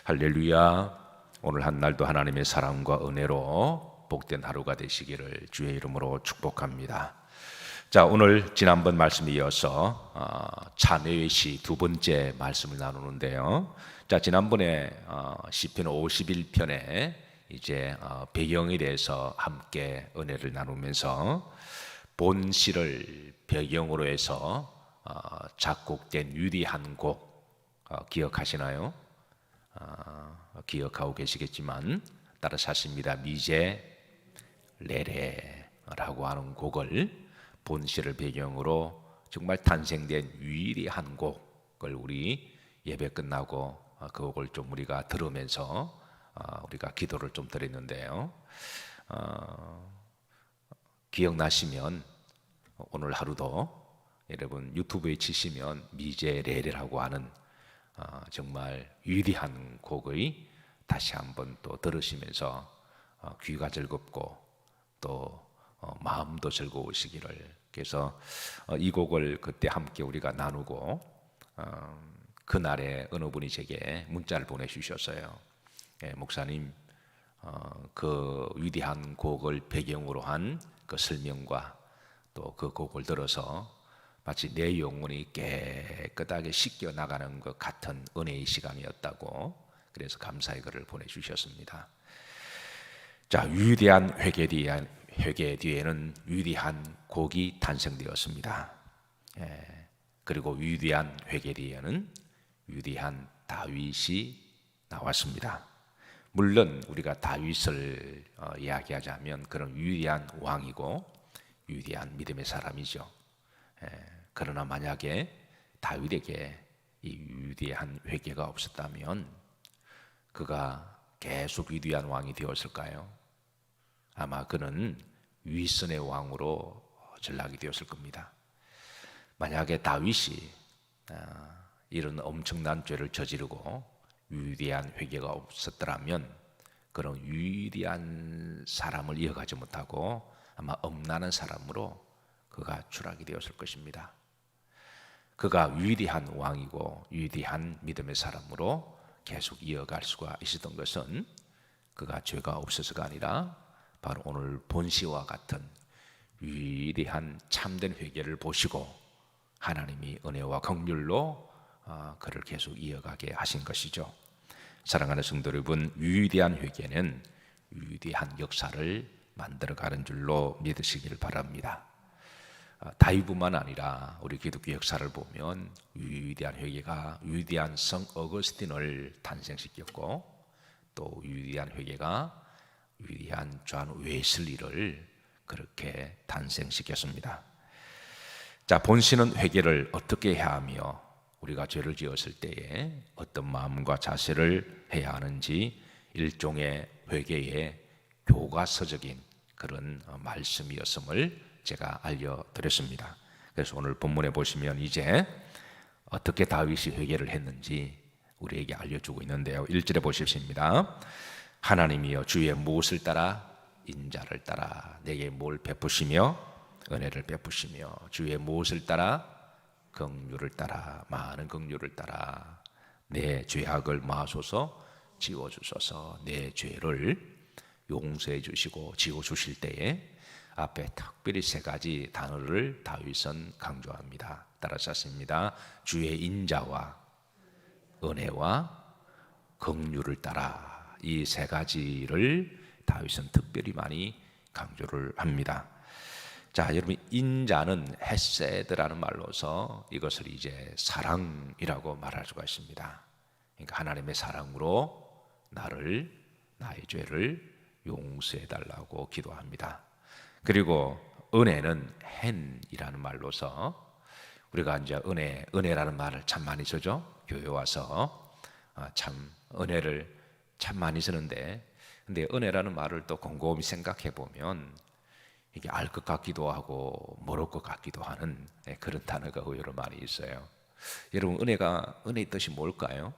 할렐루야. 오늘 한 날도 하나님의 사랑과 은혜로 복된 하루가 되시기를 주의 이름으로 축복합니다. 자, 오늘 지난번 말씀에 이어서 자녀의 시 두 번째 말씀을 나누는데요. 자, 지난번에 시편 51편에 이제 배경에 대해서 함께 은혜를 나누면서 본 시를 배경으로 해서 작곡된 위대한 곡 기억하시나요? 기억하고 계시겠지만 따라서 하십니다. 미제 레레라고 하는 곡을 본시를 배경으로 정말 탄생된 위대한 곡을 우리 예배 끝나고 그 곡을 좀 우리가 들으면서 우리가 기도를 좀 드렸는데요. 기억나시면 오늘 하루도 여러분 유튜브에 치시면 미제 레레라고 하는 정말 위대한 곡의 다시 한번 또 들으시면서 귀가 즐겁고 또 마음도 즐거우시기를. 그래서 이 곡을 그때 함께 우리가 나누고 그날에 어느 분이 제게 문자를 보내주셨어요. 목사님, 그 위대한 곡을 배경으로 한 그 설명과 또 그 곡을 들어서 마치 내 영혼이 깨끗하게 씻겨 나가는 것 같은 은혜의 시간이었다고, 그래서 감사의 글을 보내주셨습니다. 자, 위대한 회개 뒤에는 위대한 곡이 탄생되었습니다. 그리고 위대한 회개 뒤에는 위대한 다윗이 나왔습니다. 물론 우리가 다윗을 이야기하자면 그런 위대한 왕이고 위대한 믿음의 사람이죠. 그러나 만약에 다윗에게 이 위대한 회개가 없었다면 그가 계속 위대한 왕이 되었을까요? 아마 그는 위선의 왕으로 전락이 되었을 겁니다. 만약에 다윗이 이런 엄청난 죄를 저지르고 위대한 회개가 없었더라면 그런 위대한 사람을 이어가지 못하고 아마 엄난한 사람으로 그가 추락이 되었을 것입니다. 그가 위대한 왕이고 위대한 믿음의 사람으로 계속 이어갈 수가 있었던 것은 그가 죄가 없어서가 아니라 바로 오늘 본시와 같은 위대한 참된 회개를 보시고 하나님이 은혜와 긍휼로 그를 계속 이어가게 하신 것이죠. 사랑하는 성도 여러분, 위대한 회개는 위대한 역사를 만들어가는 줄로 믿으시길 바랍니다. 다윗뿐만 아니라 우리 기독교 역사를 보면 위대한 회개가 위대한 성 어거스틴을 탄생시켰고 또 위대한 회개가 위대한 존 웨슬리를 그렇게 탄생시켰습니다. 자, 본시는 회개를 어떻게 해야 하며 우리가 죄를 지었을 때에 어떤 마음과 자세를 해야 하는지 일종의 회개의 교과서적인 그런 말씀이었음을 제가 알려드렸습니다. 그래서 오늘 본문에 보시면 이제 어떻게 다윗이 회개를 했는지 우리에게 알려주고 있는데요. 1절에 보십니다. 하나님이여 주의 무엇을 따라 인자를 따라 내게 뭘 베푸시며 은혜를 베푸시며 주의 무엇을 따라 긍휼을 따라 많은 긍휼을 따라 내 죄악을 마소서 지워주소서. 내 죄를 용서해 주시고 지워주실 때에 앞에 특별히 세 가지 단어를 다윗은 강조합니다. 따라서 씁니다. 주의 인자와 은혜와 긍휼을 따라 이 세 가지를 다윗은 특별히 많이 강조를 합니다. 자, 여러분, 인자는 헤세드라는 말로서 이것을 이제 사랑이라고 말할 수가 있습니다. 그러니까 하나님의 사랑으로 나의 죄를 용서해 달라고 기도합니다. 그리고 은혜는 헨이라는 말로서 우리가 이제 은혜라는 말을 참 많이 쓰죠. 교회 와서 참 은혜를 참 많이 쓰는데, 근데 은혜라는 말을 또 곰곰이 생각해 보면 이게 알 것 같기도 하고 모를 것 같기도 하는 그런 단어가 의외로 많이 있어요. 여러분, 은혜의 뜻이 뭘까요?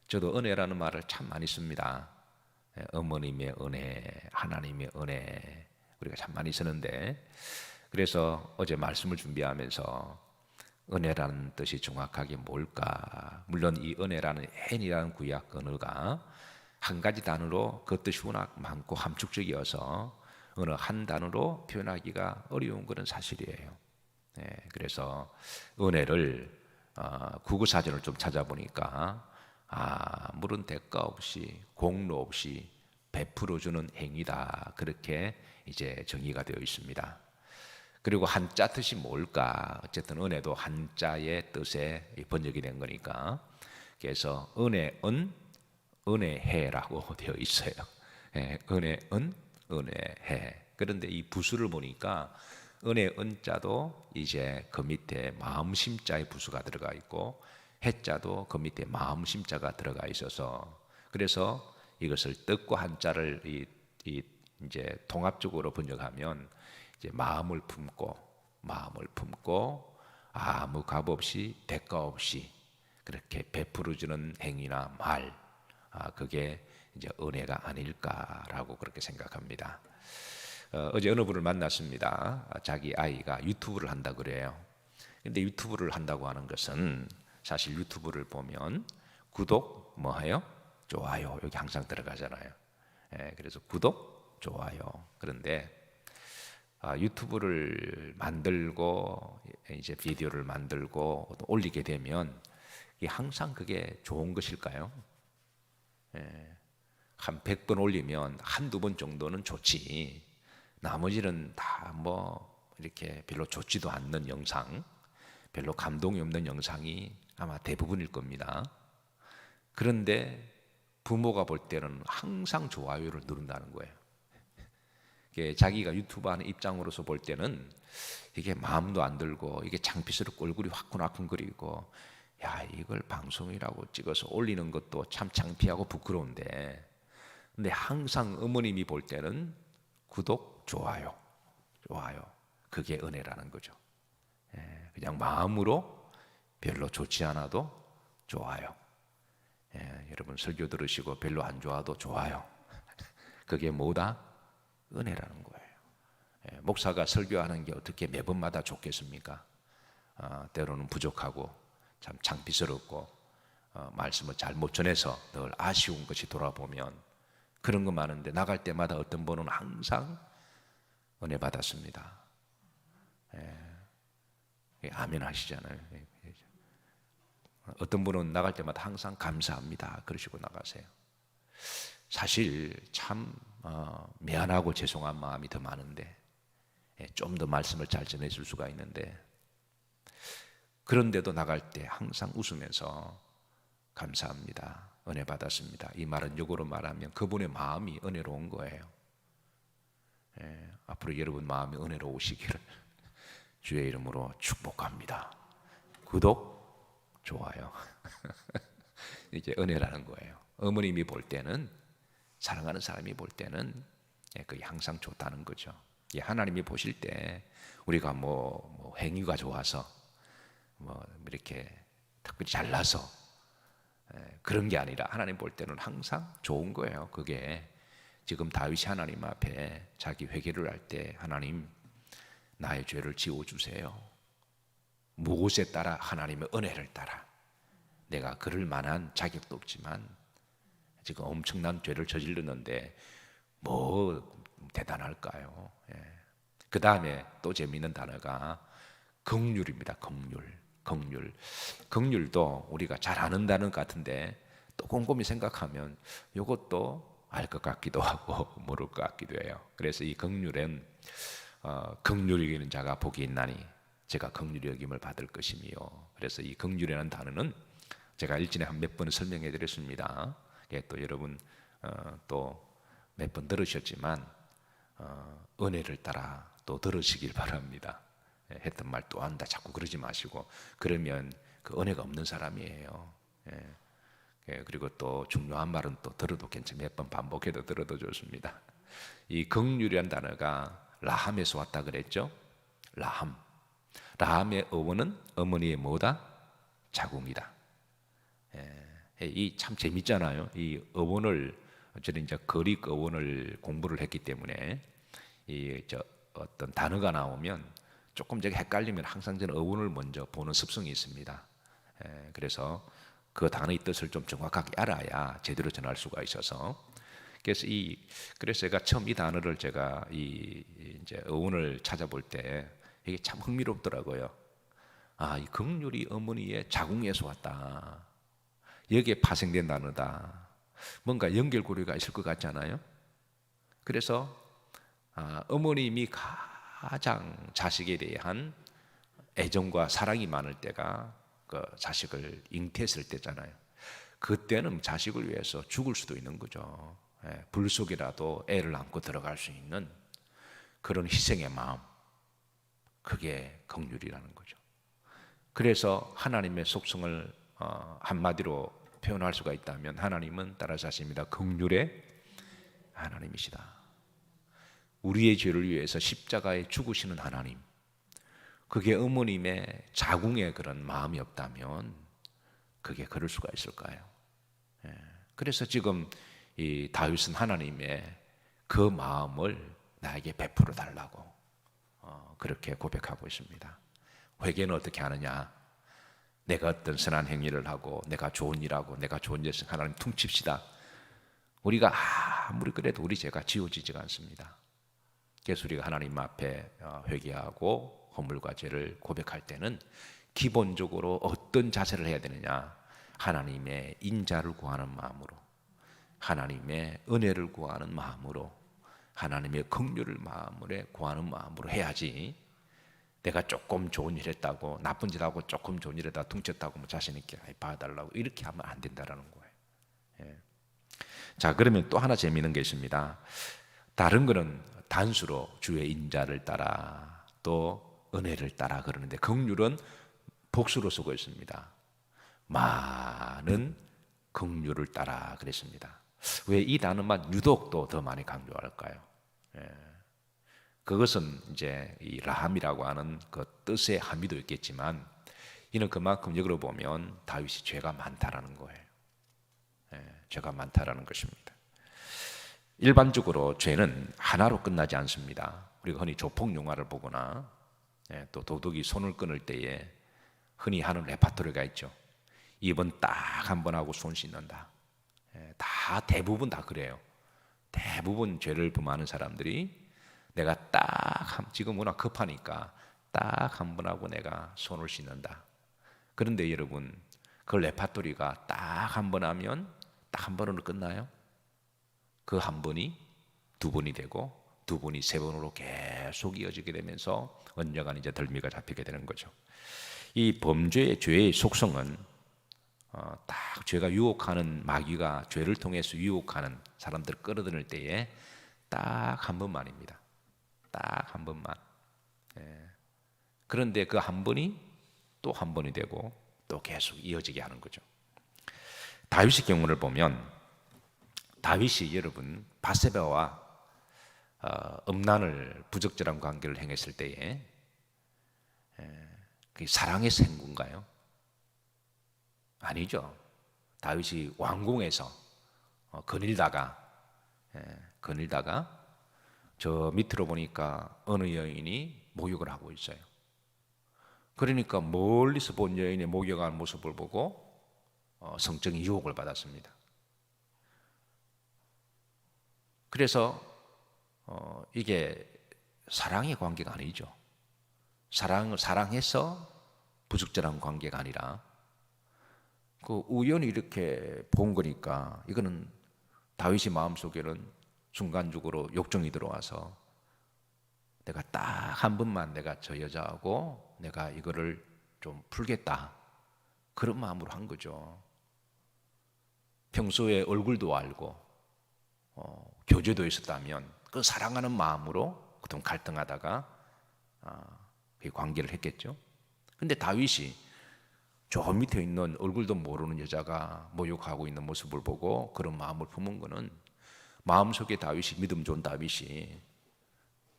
저도 은혜라는 말을 참 많이 씁니다. 어머님의 은혜, 하나님의 은혜 우리가 참 많이 쓰는데, 그래서 어제 말씀을 준비하면서 은혜라는 뜻이 정확하게 뭘까? 물론 이 은혜라는 hen이라는 구약 언어가 한 가지 단어로 그 뜻이 워낙 많고 함축적이어서 어느 한 단어로 표현하기가 어려운 것은 사실이에요. 그래서 은혜를 국어사전을 좀 찾아보니까 아무런 대가 없이 공로 없이 베풀어주는 행위다, 그렇게 이제 정의가 되어 있습니다. 그리고 한자 뜻이 뭘까? 어쨌든 은혜도 한자의 뜻에 번역이 된 거니까. 그래서 은혜은 은혜해라고 되어 있어요. 은혜은 은혜해. 그런데 이 부수를 보니까 은혜은자도 이제 그 밑에 마음심자의 부수가 들어가 있고 해자도 그 밑에 마음심자가 들어가 있어서, 그래서 이것을 뜻과 한자를 이제 통합적으로 번역하면 이제 마음을 품고 아무 값 없이 대가 없이 그렇게 베풀어주는 행위나 말, 그게 이제 은혜가 아닐까라고 그렇게 생각합니다. 어제 어느 분을 만났습니다. 자기 아이가 유튜브를 한다 그래요. 근데 유튜브를 한다고 하는 것은 사실 유튜브를 보면 구독 뭐해요? 좋아요, 여기 항상 들어가잖아요. 그래서 구독, 좋아요. 그런데 유튜브를 만들고 이제 비디오를 만들고 올리게 되면 항상 그게 좋은 것일까요? 한 100번 올리면 한두 번 정도는 좋지, 나머지는 다 뭐 이렇게 별로 좋지도 않는 영상, 별로 감동이 없는 영상이 아마 대부분일 겁니다. 그런데 부모가 볼 때는 항상 좋아요를 누른다는 거예요. 자기가 유튜브 하는 입장으로서 볼 때는 이게 마음도 안 들고 이게 창피스럽고 얼굴이 화끈화끈거리고, 야, 이걸 방송이라고 찍어서 올리는 것도 참 창피하고 부끄러운데, 근데 항상 어머님이 볼 때는 구독, 좋아요, 그게 은혜라는 거죠. 그냥 마음으로 별로 좋지 않아도 좋아요. 여러분 설교 들으시고 별로 안 좋아도 좋아요. 그게 뭐다? 은혜라는 거예요. 목사가 설교하는 게 어떻게 매번마다 좋겠습니까? 때로는 부족하고 참 창피스럽고 말씀을 잘 못 전해서 늘 아쉬운 것이 돌아보면 그런 거 많은데, 나갈 때마다 어떤 분은 항상 은혜 받았습니다. 아멘 하시잖아요. 어떤 분은 나갈 때마다 항상 감사합니다 그러시고 나가세요. 사실 참 미안하고 죄송한 마음이 더 많은데, 좀 더 말씀을 잘 전해줄 수가 있는데, 그런데도 나갈 때 항상 웃으면서 감사합니다, 은혜 받았습니다, 이 말은 역으로 말하면 그분의 마음이 은혜로운 거예요. 앞으로 여러분 마음이 은혜로우시기를 주의 이름으로 축복합니다. 구독, 좋아요. 이게 은혜라는 거예요. 어머님이 볼 때는, 사랑하는 사람이 볼 때는 그게 항상 좋다는 거죠. 하나님이 보실 때 우리가 뭐 행위가 좋아서 뭐 이렇게 특별히 잘나서 그런 게 아니라 하나님 볼 때는 항상 좋은 거예요. 그게 지금 다윗이 하나님 앞에 자기 회개를 할 때, 하나님 나의 죄를 지워주세요, 무엇에 따라? 하나님의 은혜를 따라. 내가 그럴 만한 자격도 없지만 지금 엄청난 죄를 저질렀는데 뭐 대단할까요? 그 다음에 또 재미있는 단어가 긍휼입니다. 긍휼도 우리가 잘 아는 단어 같은데 또 곰곰이 생각하면 이것도 알 것 같기도 하고 모를 것 같기도 해요. 그래서 이 긍휼은 긍휼히 여기는 자가 복이 있나니 제가 긍휼히 여김을 받을 것이며, 그래서 이 긍휼이라는 단어는 제가 일전에 한 몇 번 설명해 드렸습니다. 또 여러분 또 몇 번 들으셨지만 은혜를 따라 또 들으시길 바랍니다. 했던 말 또 한다 자꾸 그러지 마시고, 그러면 그 은혜가 없는 사람이에요. 그리고 또 중요한 말은 또 들어도 괜찮아요. 몇 번 반복해도 들어도 좋습니다. 이 긍휼이라는 단어가 라함에서 왔다 그랬죠. 라함의 어원은 어머니의 뭐다? 자궁이다. 이 참 재밌잖아요. 이 어원을 저는 이제 그릭 어원을 공부를 했기 때문에 어떤 단어가 나오면 조금 제가 헷갈리면 항상 저는 어원을 먼저 보는 습성이 있습니다. 그래서 그 단어의 뜻을 좀 정확하게 알아야 제대로 전할 수가 있어서 그래서 제가 처음 이 단어를 제가 이제 어원을 찾아볼 때 이게 참 흥미롭더라고요. 아, 이 긍휼이 어머니의 자궁에서 왔다. 여기에 파생된 단어다. 뭔가 연결고리가 있을 것 같지 않아요? 그래서 어머님이 가장 자식에 대한 애정과 사랑이 많을 때가 그 자식을 잉태했을 때잖아요. 그때는 자식을 위해서 죽을 수도 있는 거죠. 불 속이라도 애를 안고 들어갈 수 있는 그런 희생의 마음, 그게 긍휼이라는 거죠. 그래서 하나님의 속성을 한마디로 표현할 수가 있다면 하나님은 따라서 하십니다. 긍휼의 하나님이시다. 우리의 죄를 위해서 십자가에 죽으시는 하나님, 그게 어머님의 자궁에 그런 마음이 없다면 그게 그럴 수가 있을까요? 그래서 지금 이 다윗은 하나님의 그 마음을 나에게 베풀어 달라고 그렇게 고백하고 있습니다. 회개는 어떻게 하느냐? 내가 어떤 선한 행위를 하고 내가 좋은 일하고 내가 좋은 일을 하나님 퉁칩시다. 우리가 아무리 그래도 우리 죄가 지워지지가 않습니다. 그래서 우리가 하나님 앞에 회개하고 허물과 죄를 고백할 때는 기본적으로 어떤 자세를 해야 되느냐? 하나님의 인자를 구하는 마음으로, 하나님의 은혜를 구하는 마음으로, 하나님의 긍휼을 마음으로 구하는 마음으로 해야지. 내가 조금 좋은 일 했다고, 나쁜 짓 하고 조금 좋은 일 했다고 퉁쳤다고 뭐 자신 있게 봐달라고 이렇게 하면 안 된다라는 거예요. 자, 그러면 또 하나 재미있는 게 있습니다. 다른 거는 단수로 주의 인자를 따라 또 은혜를 따라 그러는데 긍휼은 복수로 쓰고 있습니다. 많은 긍휼을 따라 그랬습니다. 왜 이 단어만 유독 또 더 많이 강조할까요? 그것은 이제 이 라함이라고 하는 그 뜻의 함의도 있겠지만 이는 그만큼 여기로 보면 다윗이 죄가 많다라는 거예요. 죄가 많다라는 것입니다. 일반적으로 죄는 하나로 끝나지 않습니다. 우리가 흔히 조폭 영화를 보거나 또 도둑이 손을 끊을 때에 흔히 하는 레파토리가 있죠. 이번 딱 한 번 하고 손 씻는다. 대부분 다 그래요. 대부분 죄를 범하는 사람들이 내가 지금 워낙 급하니까 딱 한 번 하고 내가 손을 씻는다. 그런데 여러분, 그 레파토리가 딱 한 번 하면 딱 한 번으로 끝나요? 그 한 번이 두 번이 되고 두 번이 세 번으로 계속 이어지게 되면서 언젠가는 이제 덜미가 잡히게 되는 거죠. 이 범죄의 죄의 속성은 딱 죄가 유혹하는 마귀가 죄를 통해서 유혹하는 사람들을 끌어들일 때에 딱 한 번만입니다. 딱 한 번만. 그런데 그 한 번이 또 한 번이 되고 또 계속 이어지게 하는 거죠. 다윗의 경우를 보면 다윗이 여러분 바세바와 음란을 부적절한 관계를 행했을 때에 그게 사랑에서 한 건가요? 아니죠. 다윗이 왕궁에서 거닐다가 저 밑으로 보니까 어느 여인이 목욕을 하고 있어요. 그러니까 멀리서 본 여인의 목욕하는 모습을 보고 성적인 유혹을 받았습니다. 그래서 이게 사랑의 관계가 아니죠. 사랑을 사랑해서 부적절한 관계가 아니라 그 우연히 이렇게 본 거니까 이거는 다윗의 마음속에는 순간적으로 욕정이 들어와서 내가 딱 한 번만 내가 저 여자하고 내가 이거를 좀 풀겠다 그런 마음으로 한 거죠. 평소에 얼굴도 알고 교제도 있었다면 그 사랑하는 마음으로 그동안 갈등하다가 그 관계를 했겠죠. 근데 다윗이 저 밑에 있는 얼굴도 모르는 여자가 모욕하고 있는 모습을 보고 그런 마음을 품은 거는 마음속에 다윗이 믿음 좋은 다윗이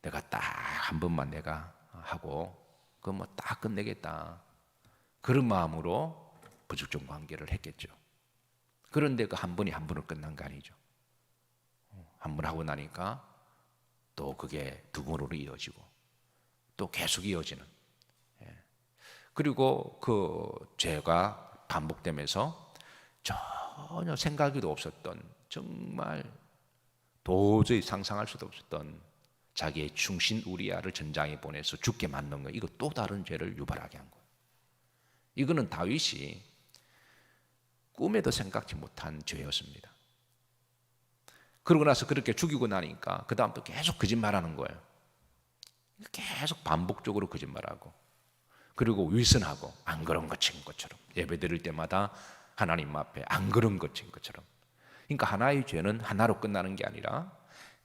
내가 딱 한 번만 내가 하고 그거 뭐 딱 끝내겠다 그런 마음으로 부적정 관계를 했겠죠. 그런데 그 한 번이 한 번으로 끝난 거 아니죠. 한 번 하고 나니까 또 그게 두 번으로 이어지고 또 계속 이어지는. 그리고 그 죄가 반복되면서 전혀 생각에도 없었던, 정말 도저히 상상할 수도 없었던 자기의 충신 우리아를 전장에 보내서 죽게 만든 거, 이거 또 다른 죄를 유발하게 한 거예요. 이거는 다윗이 꿈에도 생각지 못한 죄였습니다. 그러고 나서 그렇게 죽이고 나니까 그 다음부터 계속 거짓말하는 거예요. 계속 반복적으로 거짓말하고, 그리고 위선하고, 안 그런 것인 것처럼 예배 드릴 때마다 하나님 앞에 안 그런 것인 것처럼. 그러니까 하나의 죄는 하나로 끝나는 게 아니라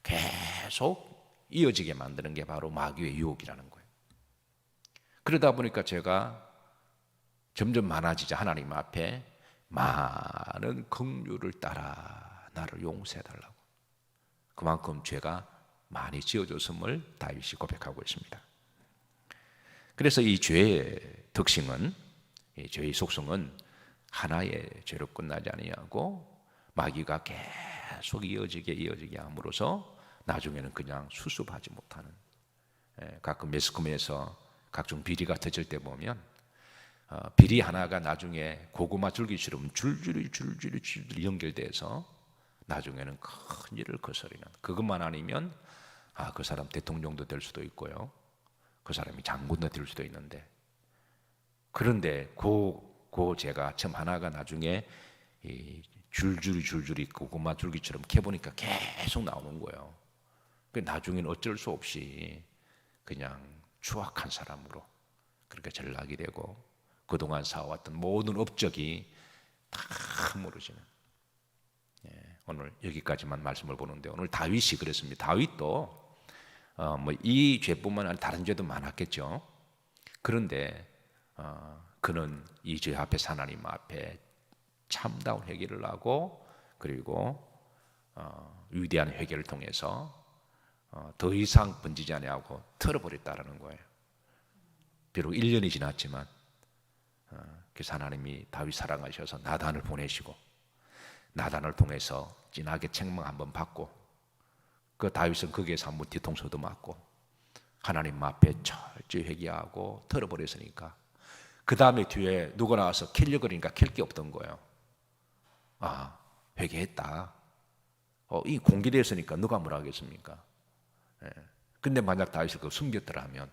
계속 이어지게 만드는 게 바로 마귀의 유혹이라는 거예요. 그러다 보니까 제가 점점 많아지자 하나님 앞에 많은 긍휼을 따라 나를 용서해달라고, 그만큼 죄가 많이 지어졌음을 다윗이 고백하고 있습니다. 그래서 이 죄의 특징은, 이 죄의 속성은 하나의 죄로 끝나지 아니하고 마귀가 계속 이어지게 함으로써 나중에는 그냥 수습하지 못하는, 가끔 매스컴에서 각종 비리가 터질 때 보면 비리 하나가 나중에 고구마 줄기처럼 줄줄이 연결돼서 나중에는 큰 일을 거스리는, 그것만 아니면 그 사람 대통령도 될 수도 있고요, 그 사람이 장군도 될 수도 있는데, 그런데 그 죄가 처음 하나가 나중에 이 줄줄이 고구마 줄기처럼 캐보니까 계속 나오는 거예요. 나중에는 어쩔 수 없이 그냥 추악한 사람으로 그렇게 전락이 되고, 그동안 쌓아왔던 모든 업적이 다 무너지는. 오늘 여기까지만 말씀을 보는데, 오늘 다윗이 그랬습니다. 다윗도 이 죄뿐만 아니라 다른 죄도 많았겠죠. 그런데 그는 이 죄 앞에 하나님 앞에 참다운 회개를 하고, 그리고 위대한 회개를 통해서 더 이상 번지지 아니하고 털어버렸다라는 거예요. 비록 1년이 지났지만 그래서 하나님이 다윗 사랑하셔서 나단을 보내시고, 나단을 통해서 진하게 책망 한번 받고, 그 다윗은 거기에서 한번 뒤통수도 맞고 하나님 앞에 철저히 회개하고 털어버렸으니까 그 다음에 뒤에 누가 나와서 킬려고 그러니까 킬 게 없던 거예요. 회개했다. 이 공개됐으니까 누가 뭐라 하겠습니까? 근데 만약 다윗을 그 숨겼더라면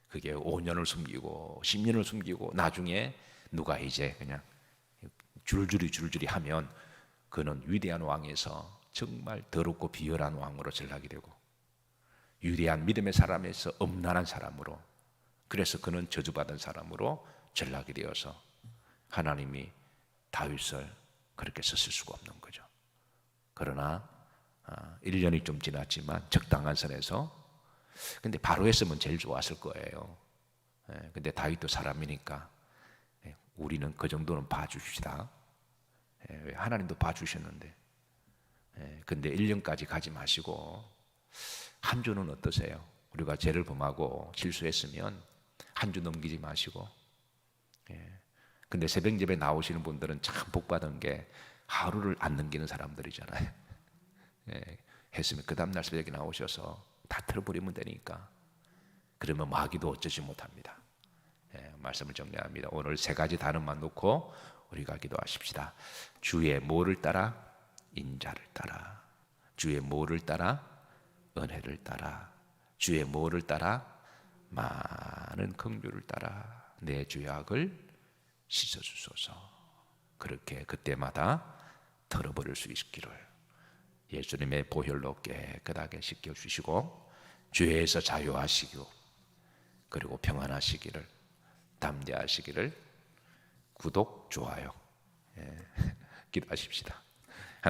그게 5년을 숨기고 10년을 숨기고 나중에 누가 이제 그냥 줄줄이 하면 그는 위대한 왕에서 정말 더럽고 비열한 왕으로 전락이 되고, 위대한 믿음의 사람에서 엄난한 사람으로, 그래서 그는 저주받은 사람으로 전락이 되어서 하나님이 다윗을 그렇게 썼을 수가 없는 거죠. 그러나 1년이 좀 지났지만 적당한 선에서, 근데 바로 했으면 제일 좋았을 거예요. 근데 다윗도 사람이니까 우리는 그 정도는 봐주시다. 하나님도 봐주셨는데, 근데 1년까지 가지 마시고 한 주는 어떠세요? 우리가 죄를 범하고 실수했으면 한 주 넘기지 마시고, 근데 새벽 예배 나오시는 분들은 참 복받은 게 하루를 안 넘기는 사람들이잖아요. 했으면 그 다음날 새벽에 나오셔서 다 틀어버리면 되니까. 그러면 마귀도 어쩌지 못합니다. 말씀을 정리합니다. 오늘 3가지 단어만 놓고 우리가 기도하십시다. 주의 뭐를 따라? 인자를 따라. 주의 뭐를 따라? 은혜를 따라. 주의 뭐를 따라? 많은 긍휼을 따라 내 죄악을 씻어주소서. 그렇게 그때마다 털어버릴 수 있기를 예수님의 보혈로 깨끗하게 씻겨주시고 죄에서 자유하시고, 그리고 평안하시기를, 담대하시기를 구독, 좋아요 기도하십시다.